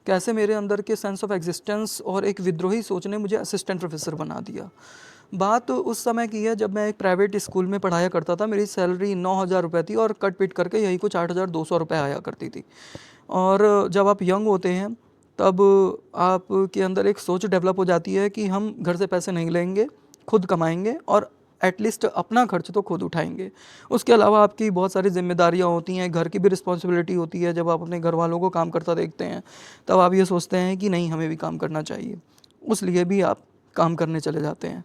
कैसे मेरे अंदर के सेंस ऑफ एग्जिस्टेंस और एक विद्रोही सोच ने मुझे असिस्टेंट प्रोफेसर बना दिया। बात उस समय की है जब मैं एक प्राइवेट स्कूल में पढ़ाया करता था। मेरी सैलरी 9,000 रुपये थी और कट पिट करके यही कुछ 8,200 रुपये आया करती थी। और जब आप यंग होते हैं तब आपके अंदर एक सोच डेवलप हो जाती है कि हम घर से पैसे नहीं लेंगे, खुद कमाएंगे और एटलीस्ट अपना खर्च तो खुद उठाएंगे। उसके अलावा आपकी बहुत सारी जिम्मेदारियां होती हैं, घर की भी रिस्पॉन्सिबिलिटी होती है। जब आप अपने घर वालों को काम करता देखते हैं तब आप ये सोचते हैं कि नहीं, हमें भी काम करना चाहिए, उस लिए भी आप काम करने चले जाते हैं।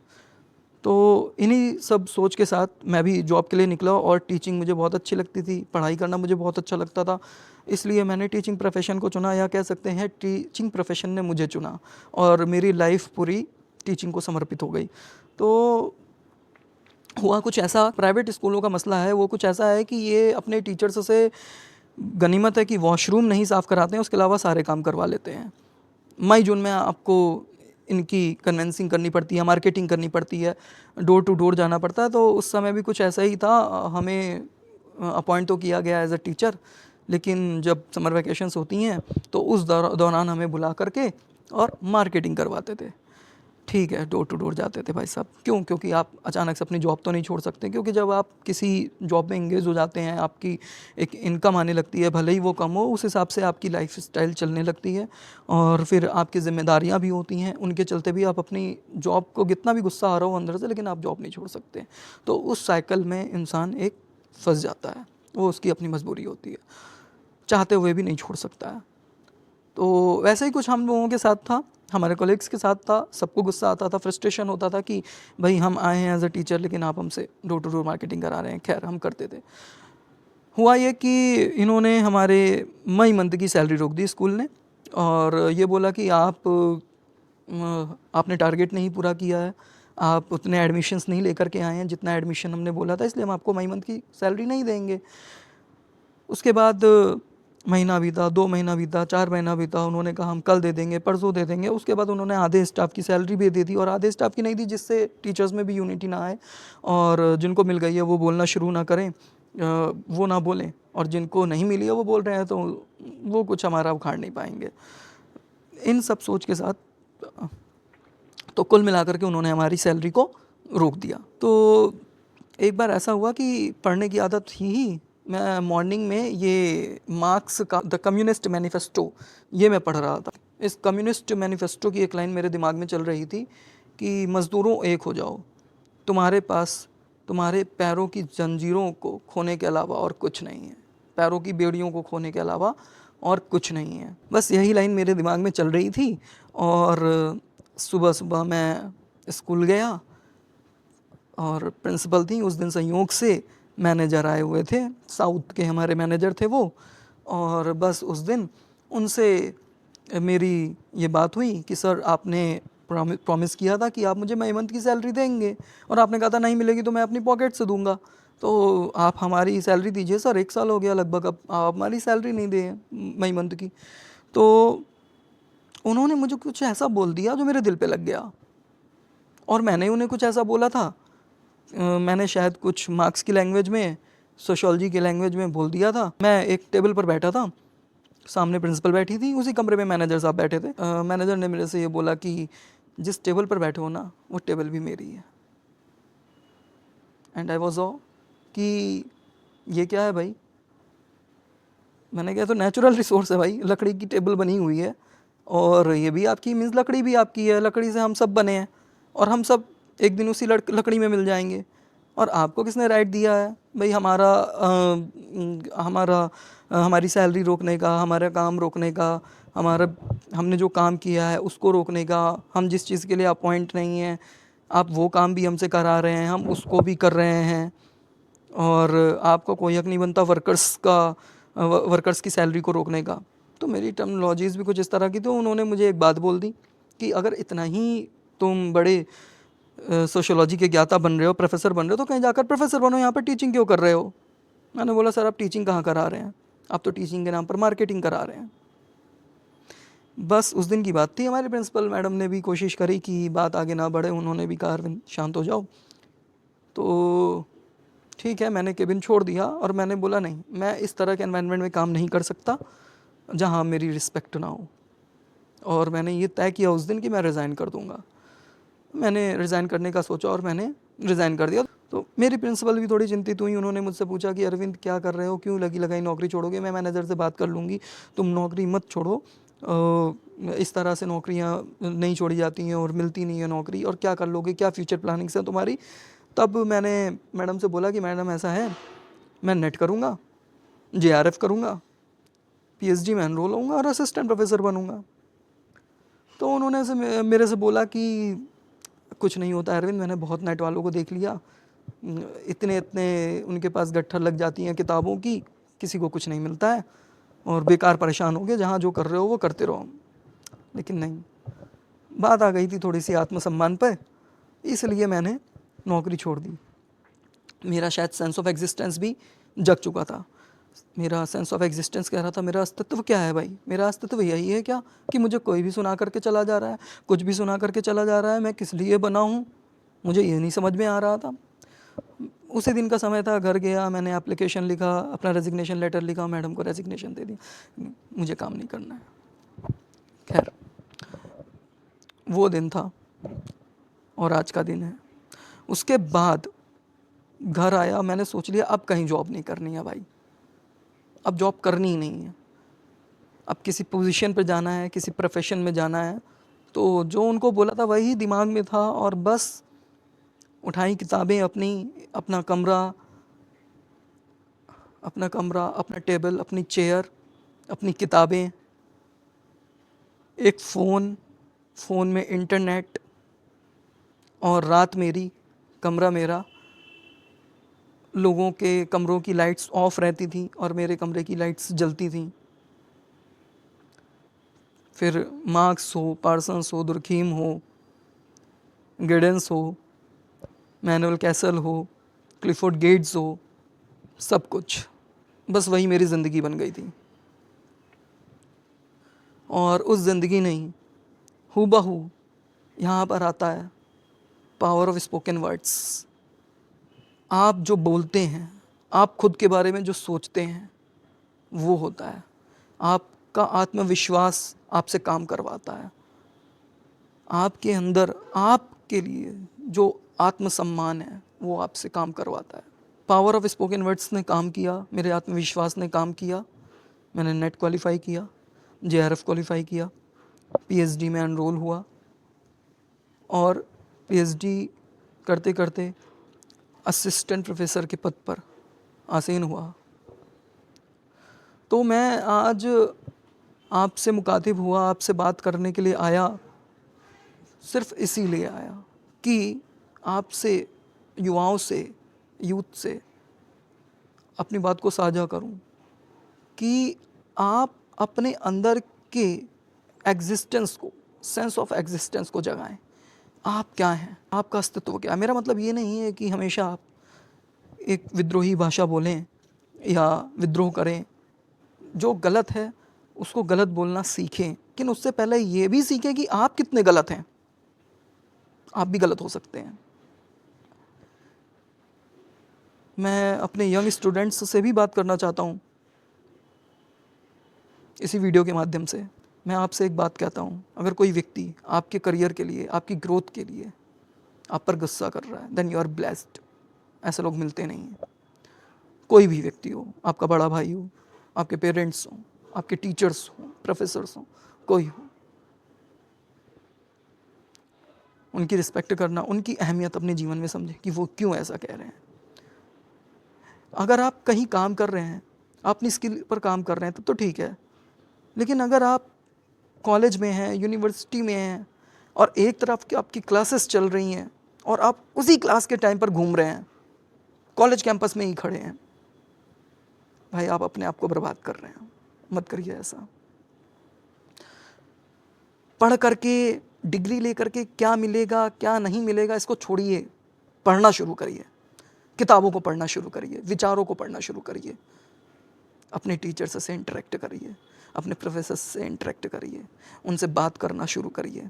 तो इन्हीं सब सोच के साथ मैं भी जॉब के लिए निकला और टीचिंग मुझे बहुत अच्छी लगती थी, पढ़ाई करना मुझे बहुत अच्छा लगता था, इसलिए मैंने टीचिंग प्रोफेशन को चुना, या कह सकते हैं टीचिंग प्रोफेशन ने मुझे चुना और मेरी लाइफ पूरी टीचिंग को समर्पित हो गई। तो हुआ कुछ ऐसा, प्राइवेट स्कूलों का मसला है वो कुछ ऐसा है कि ये अपने टीचर्स से गनीमत है कि वॉशरूम नहीं साफ़ कराते हैं, उसके अलावा सारे काम करवा लेते हैं। मई जून में आपको इनकी कन्वेंसिंग करनी पड़ती है, मार्केटिंग करनी पड़ती है, डोर टू डोर जाना पड़ता है। तो उस समय भी कुछ ऐसा ही था, हमें अपॉइंट तो किया गया एज अ टीचर, लेकिन जब समर वैकेशंस होती हैं तो उस दौरान हमें बुला करके और मार्केटिंग करवाते थे। ठीक है, डोर टू डोर जाते थे भाई साहब। क्यों? क्योंकि आप अचानक से अपनी जॉब तो नहीं छोड़ सकते, क्योंकि जब आप किसी जॉब में इंगेज हो जाते हैं, आपकी एक इनकम आने लगती है, भले ही वो कम हो, उस हिसाब से आपकी लाइफ स्टाइल चलने लगती है और फिर आपकी जिम्मेदारियां भी होती हैं, उनके चलते भी आप अपनी जॉब को, कितना भी गुस्सा आ रहा हो अंदर से, लेकिन आप जॉब नहीं छोड़ सकते। तो उस साइकिल में इंसान एक फंस जाता है, वो उसकी अपनी मजबूरी होती है, चाहते हुए भी नहीं छोड़ सकता है। तो वैसे ही कुछ हम लोगों के साथ था, हमारे कॉलेग्स के साथ था। सबको गुस्सा आता था, फ्रस्ट्रेशन होता था कि भाई हम आए हैं एज अ टीचर, लेकिन आप हमसे डोर टू डोर मार्केटिंग करा रहे हैं। खैर, हम करते थे। हुआ ये कि इन्होंने हमारे मई मंथ की सैलरी रोक दी स्कूल ने, और ये बोला कि आपने टारगेट नहीं पूरा किया है, आप उतने एडमिशन्स नहीं लेकर के आए हैं जितना एडमिशन हमने बोला था, इसलिए हम आपको मई मंथ की सैलरी नहीं देंगे। उसके बाद महीना बीता, 2 महीना बीता, 4 महीना बीता, उन्होंने कहा हम कल दे देंगे, परसों दे देंगे। उसके बाद उन्होंने आधे स्टाफ की सैलरी भी दे दी और आधे स्टाफ की नहीं दी, जिससे टीचर्स में भी यूनिटी ना आए और जिनको मिल गई है वो बोलना शुरू ना करें, वो ना बोलें, और जिनको नहीं मिली है वो बोल रहे हैं तो वो कुछ हमारा उखाड़ नहीं पाएंगे। इन सब सोच के साथ तो कुल मिलाकर के उन्होंने हमारी सैलरी को रोक दिया। तो एक बार ऐसा हुआ कि पढ़ने की आदत ही, मैं मॉर्निंग में ये मार्क्स का द कम्युनिस्ट मैनिफेस्टो ये मैं पढ़ रहा था। इस कम्युनिस्ट मैनिफेस्टो की एक लाइन मेरे दिमाग में चल रही थी कि मज़दूरों एक हो जाओ, तुम्हारे पास तुम्हारे पैरों की जंजीरों को खोने के अलावा और कुछ नहीं है, पैरों की बेड़ियों को खोने के अलावा और कुछ नहीं है। बस यही लाइन मेरे दिमाग में चल रही थी। और सुबह सुबह मैं स्कूल गया और प्रिंसिपल थी उस दिन, संयोग से मैनेजर आए हुए थे, साउथ के हमारे मैनेजर थे वो। और बस उस दिन उनसे मेरी ये बात हुई कि सर, आपने प्रॉमिस किया था कि आप मुझे मई मंथ की सैलरी देंगे, और आपने कहा था नहीं मिलेगी तो मैं अपनी पॉकेट से दूंगा, तो आप हमारी सैलरी दीजिए सर। 1 साल हो गया लगभग, अब आप हमारी सैलरी नहीं दे मई मंथ की। तो उन्होंने मुझे कुछ ऐसा बोल दिया जो मेरे दिल पे लग गया, और मैंने उन्हें कुछ ऐसा बोला था। मैंने शायद कुछ मार्क्स की लैंग्वेज में, सोशियोलॉजी की लैंग्वेज में बोल दिया था। मैं एक टेबल पर बैठा था, सामने प्रिंसिपल बैठी थी, उसी कमरे में मैनेजर साहब बैठे थे। मैनेजर ने मेरे से ये बोला कि जिस टेबल पर बैठे हो ना, वो टेबल भी मेरी है। एंड आई वॉज ऑ कि ये क्या है भाई? मैंने कहा तो नेचुरल रिसोर्स है भाई, लकड़ी की टेबल बनी हुई है, और ये भी आपकी, मीन्स लकड़ी भी आपकी है, लकड़ी से हम सब बने हैं, और हम सब एक दिन उसी लकड़ी में मिल जाएंगे। और आपको किसने राइट दिया है भाई हमारी सैलरी रोकने का, हमारा काम रोकने का, हमने जो काम किया है उसको रोकने का? हम जिस चीज़ के लिए अपॉइंट नहीं हैं, आप वो काम भी हमसे करा रहे हैं, हम उसको भी कर रहे हैं, और आपको कोई हक नहीं बनता वर्कर्स की सैलरी को रोकने का। तो मेरी टर्मिनोलॉजीज़ भी कुछ इस तरह की। तो उन्होंने मुझे एक बात बोल दी कि अगर इतना ही तुम बड़े सोशियोलॉजी के ज्ञाता बन रहे हो, प्रोफेसर बन रहे हो, तो कहीं जाकर प्रोफेसर बनो, यहाँ पर टीचिंग क्यों कर रहे हो? मैंने बोला सर, आप टीचिंग कहाँ करा रहे हैं, आप तो टीचिंग के नाम पर मार्केटिंग करा रहे हैं। बस उस दिन की बात थी। हमारे प्रिंसिपल मैडम ने भी कोशिश करी कि बात आगे ना बढ़े, उन्होंने भी कहा अरविंद शांत हो जाओ। तो ठीक है, मैंने केबिन छोड़ दिया और मैंने बोला नहीं, मैं इस तरह के एनवायरनमेंट में काम नहीं कर सकता जहाँ मेरी रिस्पेक्ट ना हो। और मैंने ये तय किया उस दिन कि मैं रिज़ाइन कर दूँगा। मैंने रिज़ाइन करने का सोचा और मैंने रिज़ाइन कर दिया। तो मेरी प्रिंसिपल भी थोड़ी चिंतित हुई, उन्होंने मुझसे पूछा कि अरविंद क्या कर रहे हो, क्यों लगी लगाई नौकरी छोड़ोगे? मैं मैनेजर से बात कर लूँगी, तुम नौकरी मत छोड़ो। इस तरह से नौकरियाँ नहीं छोड़ी जाती हैं और मिलती नहीं है नौकरी, और क्या कर लोगे, क्या फ्यूचर प्लानिंग्स है तुम्हारी? तब मैंने मैडम से बोला कि मैडम ऐसा है, मैं नेट करूँगा, जेआरएफ करूँगा, पीएचडी में एनरोल होऊंगा और असिस्टेंट प्रोफेसर बनूंगा। तो उन्होंने मेरे से बोला कि कुछ नहीं होता अरविंद, मैंने बहुत नेट वालों को देख लिया, इतने इतने उनके पास गट्ठर लग जाती हैं किताबों की, किसी को कुछ नहीं मिलता है और बेकार परेशान हो गए, जहाँ जो कर रहे हो वो करते रहो। लेकिन नहीं, बात आ गई थी थोड़ी सी आत्मसम्मान पर, इसलिए मैंने नौकरी छोड़ दी। मेरा शायद सेंस ऑफ एग्जिस्टेंस भी जग चुका था। मेरा सेंस ऑफ एग्जिस्टेंस कह रहा था मेरा अस्तित्व क्या है भाई, मेरा अस्तित्व यही है क्या कि मुझे कोई भी सुना करके चला जा रहा है, कुछ भी सुना करके चला जा रहा है, मैं किस लिए बना हूँ, मुझे ये नहीं समझ में आ रहा था। उसी दिन का समय था, घर गया, मैंने एप्लीकेशन लिखा, अपना रेजिग्नेशन लेटर लिखा, मैडम को रेजिग्नेशन दे दी, मुझे काम नहीं करना है। खैर, वो दिन था और आज का दिन है। उसके बाद घर आया, मैंने सोच लिया अब कहीं जॉब नहीं करनी है भाई, अब जॉब करनी ही नहीं है, अब किसी पोजीशन पे जाना है, किसी प्रोफेशन में जाना है। तो जो उनको बोला था वही दिमाग में था, और बस उठाई किताबें अपनी, अपना कमरा, अपना टेबल, अपनी चेयर, अपनी किताबें, एक फ़ोन में इंटरनेट, और रात मेरी, कमरा मेरा, लोगों के कमरों की लाइट्स ऑफ रहती थी और मेरे कमरे की लाइट्स जलती थी। फिर मार्क्स हो, पार्सन्स हो, दुर्खीम हो, गिडेंस हो, मैनुअल कैसल हो, क्लिफोर्ड गेट्स हो, सब कुछ, बस वही मेरी ज़िंदगी बन गई थी। और उस ज़िंदगी ने ही हूबहू यहाँ पर आता है पावर ऑफ स्पोकन वर्ड्स। आप जो बोलते हैं, आप खुद के बारे में जो सोचते हैं, वो होता है। आपका आत्मविश्वास आपसे काम करवाता है। आपके अंदर आपके लिए जो आत्मसम्मान है वो आपसे काम करवाता है। पावर ऑफ स्पोकन वर्ड्स ने काम किया, मेरे आत्मविश्वास ने काम किया। मैंने नेट क्वालिफाई किया, जेआरएफ क्वालिफाई किया, पीएचडी में एनरोल हुआ और पीएचडी करते करते असिस्टेंट प्रोफेसर के पद पर आसीन हुआ। तो मैं आज आपसे मुखातिब हुआ, आपसे बात करने के लिए आया, सिर्फ इसीलिए आया कि आपसे, युवाओं से, यूथ से अपनी बात को साझा करूं कि आप अपने अंदर के एग्जिस्टेंस को, सेंस ऑफ एग्जिस्टेंस को जगाएं। आप क्या हैं, आपका अस्तित्व क्या है। मेरा मतलब ये नहीं है कि हमेशा आप एक विद्रोही भाषा बोलें या विद्रोह करें। जो गलत है उसको गलत बोलना सीखें, लेकिन उससे पहले ये भी सीखें कि आप कितने गलत हैं। आप भी गलत हो सकते हैं। मैं अपने यंग स्टूडेंट्स से भी बात करना चाहता हूँ इसी वीडियो के माध्यम से। मैं आपसे एक बात कहता हूँ, अगर कोई व्यक्ति आपके करियर के लिए, आपकी ग्रोथ के लिए आप पर गुस्सा कर रहा है, देन यू आर ब्लेस्ड। ऐसे लोग मिलते नहीं हैं। कोई भी व्यक्ति हो, आपका बड़ा भाई हो, आपके पेरेंट्स हो, आपके टीचर्स हो, प्रोफेसर्स हो, कोई हो, उनकी रिस्पेक्ट करना, उनकी अहमियत अपने जीवन में समझें कि वो क्यों ऐसा कह रहे हैं। अगर आप कहीं काम कर रहे हैं, आप अपनी स्किल पर काम कर रहे हैं, तब तो ठीक है। लेकिन अगर आप कॉलेज में हैं, यूनिवर्सिटी में हैं और एक तरफ की आपकी क्लासेस चल रही हैं और आप उसी क्लास के टाइम पर घूम रहे हैं, कॉलेज कैंपस में ही खड़े हैं, भाई आप अपने आप को बर्बाद कर रहे हैं। मत करिए ऐसा। पढ़ करके, डिग्री लेकर के क्या मिलेगा क्या नहीं मिलेगा इसको छोड़िए, पढ़ना शुरू करिए, किताबों को पढ़ना शुरू करिए, विचारों को पढ़ना शुरू करिए, अपने टीचर्स से इंटरेक्ट करिए, अपने प्रोफेसर से इंटरेक्ट करिए, उनसे बात करना शुरू करिए।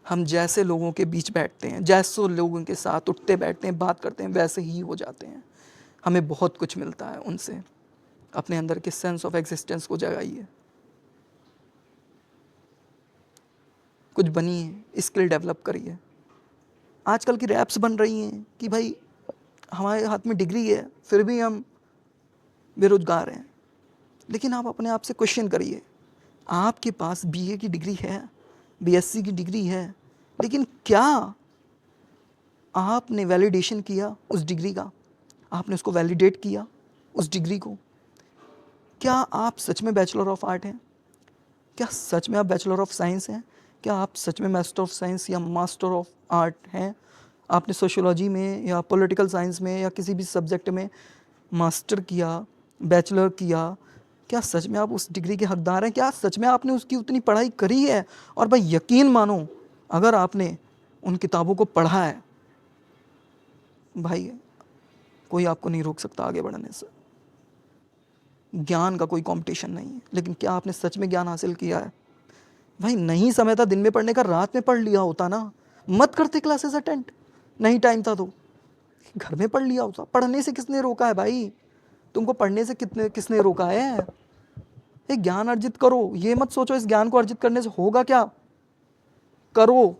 हम जैसे लोगों के बीच बैठते हैं, जैसे लोगों के साथ उठते बैठते हैं, बात करते हैं, वैसे ही हो जाते हैं। हमें बहुत कुछ मिलता है उनसे। अपने अंदर के सेंस ऑफ एग्जिस्टेंस को जगाइए। कुछ बनिए, स्किल डेवलप करिए। आजकल की रैप्स बन रही हैं कि भाई हमारे हाथ में डिग्री है फिर भी हम बेरोजगार हैं। लेकिन आप अपने आप से क्वेश्चन करिए, आपके पास बीए की डिग्री है, बीएससी की डिग्री है, लेकिन क्या आपने वैलिडेशन किया उस डिग्री का? आपने उसको वैलिडेट किया उस डिग्री को? क्या आप सच में बैचलर ऑफ आर्ट हैं? क्या सच में आप बैचलर ऑफ साइंस हैं? क्या आप सच में मास्टर ऑफ साइंस या मास्टर ऑफ आर्ट हैं? आपने सोशियोलॉजी में या पॉलिटिकल साइंस में या किसी भी सब्जेक्ट में मास्टर किया, बैचलर किया, क्या सच में आप उस डिग्री के हकदार हैं? क्या सच में आपने उसकी उतनी पढ़ाई करी है? और भाई यकीन मानो, अगर आपने उन किताबों को पढ़ा है, भाई कोई आपको नहीं रोक सकता आगे बढ़ने से। ज्ञान का कोई कंपटीशन नहीं है, लेकिन क्या आपने सच में ज्ञान हासिल किया है? भाई नहीं समय था दिन में पढ़ने का, रात में पढ़ लिया होता ना, मत करते क्लासेस अटेंड। नहीं टाइम था तो घर में पढ़ लिया होता। पढ़ने से किसने रोका है भाई? तुमको पढ़ने से किसने रोका है? ये ज्ञान अर्जित करो, ये मत सोचो इस ज्ञान को अर्जित करने से होगा क्या। करो,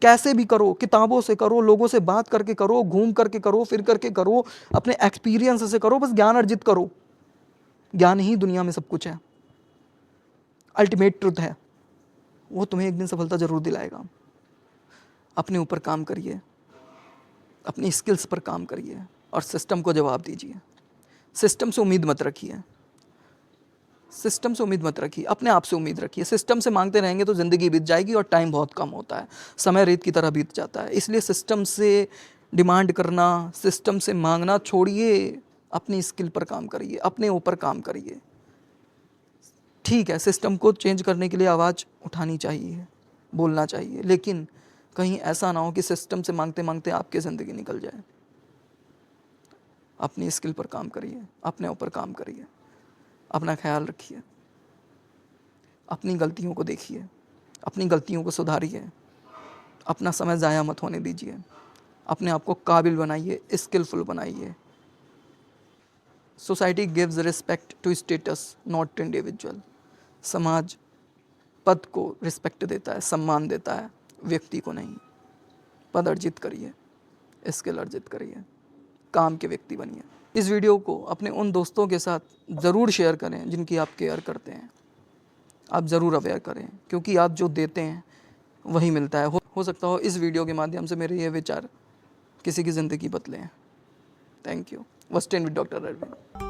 कैसे भी करो, किताबों से करो, लोगों से बात करके करो, घूम करके करो, फिर करके करो, अपने एक्सपीरियंस से करो, बस ज्ञान अर्जित करो। ज्ञान ही दुनिया में सब कुछ है, अल्टीमेट ट्रुथ है, वो तुम्हें एक दिन सफलता जरूर दिलाएगा। अपने ऊपर काम करिए, अपनी स्किल्स पर काम करिए और सिस्टम को जवाब दीजिए। सिस्टम से उम्मीद मत रखिए, सिस्टम से उम्मीद मत रखिए, अपने आप से उम्मीद रखिए। सिस्टम से मांगते रहेंगे तो ज़िंदगी बीत जाएगी और टाइम बहुत कम होता है, समय रेत की तरह बीत जाता है। इसलिए सिस्टम से डिमांड करना, सिस्टम से मांगना छोड़िए, अपनी स्किल पर काम करिए, अपने ऊपर काम करिए। ठीक है, सिस्टम को चेंज करने के लिए आवाज़ उठानी चाहिए, बोलना चाहिए, लेकिन कहीं ऐसा ना हो कि सिस्टम से मांगते मांगते आपकी ज़िंदगी निकल जाए। अपनी स्किल पर काम करिए, अपने ऊपर काम करिए, अपना ख्याल रखिए, अपनी गलतियों को देखिए, अपनी गलतियों को सुधारिए, अपना समय ज़ाया मत होने दीजिए, अपने आप को काबिल बनाइए, स्किलफुल बनाइए। Society gives respect to status not individual. समाज पद को रिस्पेक्ट देता है, सम्मान देता है, व्यक्ति को नहीं। पद अर्जित करिए, स्किल अर्जित करिए, काम के व्यक्ति बनिए। इस वीडियो को अपने उन दोस्तों के साथ ज़रूर शेयर करें जिनकी आप केयर करते हैं। आप ज़रूर अवेयर करें, क्योंकि आप जो देते हैं वही मिलता है। हो सकता हो इस वीडियो के माध्यम से मेरे ये विचार किसी की ज़िंदगी बदलें। Thank you. Watch 10 with doctor Arvind.